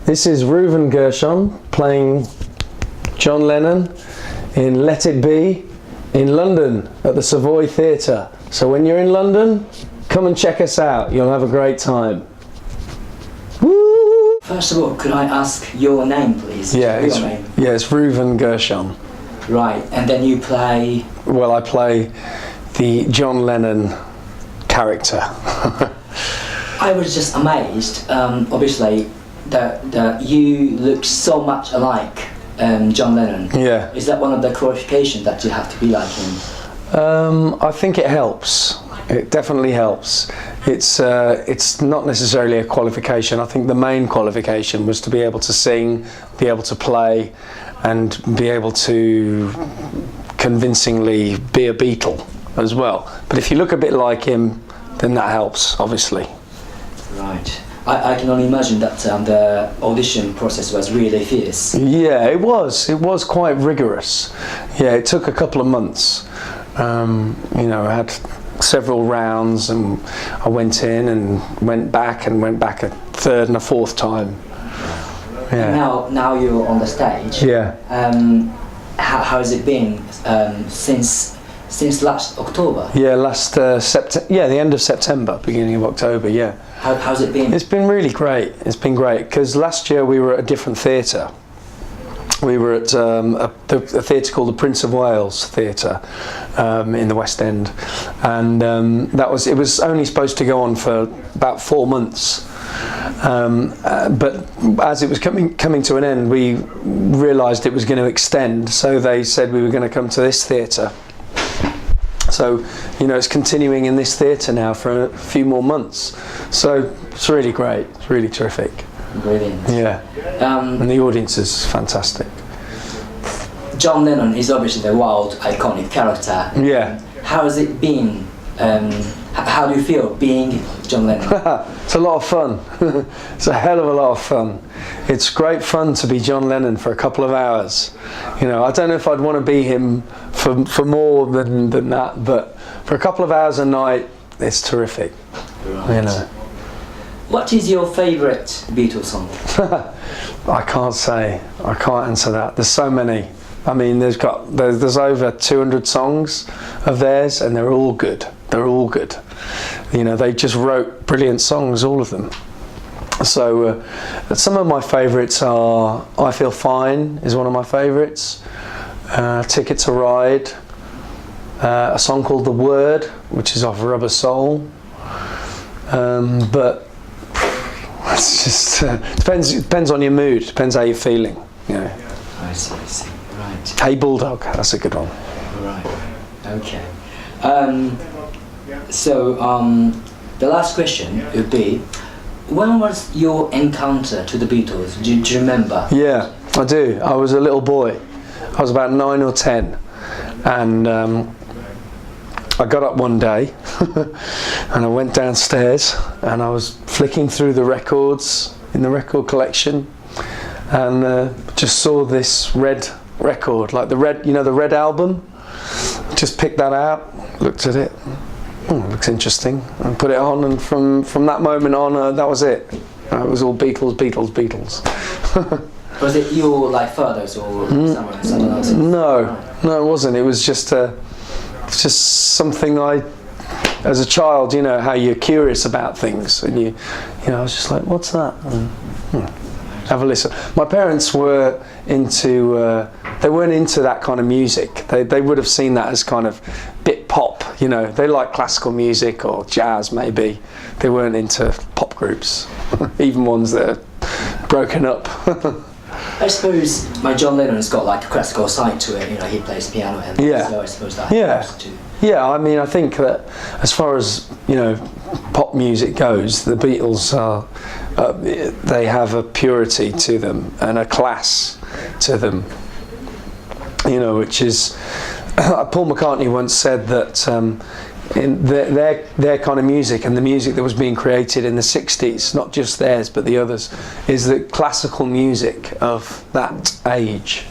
This is Reuven Gershon playing John Lennon in Let It Be in London at the Savoy Theatre. So when you're in London, come and check us out. You'll have a great time. Woo! First of all, could I ask your name, please? Yeah, your name. It's Reuven Gershon. Right, and then you play... Well, I play the John Lennon character. I was just amazed, obviously, that you look so much alike John Lennon. Yeah. Is that one of the qualifications that you have to be like him? I think it helps. It definitely helps. It's not necessarily a qualification. I think the main qualification was to be able to sing, be able to play, and be able to convincingly be a Beatle as well. But if you look a bit like him, then that helps, obviously. Right. I can only imagine that the audition process was really fierce. Yeah, it was. It was quite rigorous. Yeah, it took a couple of months. You know, I had several rounds, and I went in and went back a third and a fourth time. Yeah. Now you're on the stage. Yeah. How has it been since last October? Yeah, the end of September, beginning of October. Yeah. How's it been? It's been really great. It's been great because last year we were at a different theatre. We were at a theatre called the Prince of Wales Theatre in the West End, and it was only supposed to go on for about 4 months. But as it was coming to an end, we realised it was going to extend. So they said we were going to come to this theatre. So, you know, it's continuing in this theatre now for a few more months. So it's really great. It's really terrific. Brilliant. Yeah. And the audience is fantastic. John Lennon is obviously the wild, iconic character. Yeah. How has it been? How do you feel being John Lennon? It's a lot of fun. It's a hell of a lot of fun. It's great fun to be John Lennon for a couple of hours. You know, I don't know if I'd want to be him for more than that, but for a couple of hours a night, it's terrific. Right. You know. What is your favourite Beatles song? I can't say. I can't answer that. There's so many. I mean, there's over 200 songs of theirs, and they're all good. They're all good. You know, they just wrote brilliant songs, all of them. So some of my favourites are I Feel Fine is one of my favourites. Ticket to Ride. A song called The Word, which is off Rubber Soul. But it's just depends on your mood. Depends how you're feeling. You know. I see. Right. Hey Bulldog, that's a good one. Right. Okay. So the last question would be, when was your encounter to the Beatles? Do you remember? Yeah, I do. I was a little boy. I was about 9 or 10, and I got up one day and I went downstairs and I was flicking through the records in the record collection, and just saw this red record, like the red album. Just picked that out, looked at it. Looks interesting, and put it on, and from that moment on, that was it. It was all Beatles. Was it your fathers or someone else? No, it wasn't. It was just something as a child, you know, how you're curious about things, and you know, I was just like, what's that? And, have a listen. My parents were into. They weren't into that kind of music. They would have seen that as kind of bit pop, you know. They like classical music or jazz maybe. They weren't into pop groups, even ones that are broken up. I suppose my John Lennon's got a classical side to it. You know, he plays piano, and so I suppose that helps too. Yeah, I mean, I think that as far as, you know, pop music goes, the Beatles are. They have a purity to them and a class to them. You know, which is Paul McCartney once said that in their kind of music and the music that was being created in the 60s, not just theirs but the others, is the classical music of that age.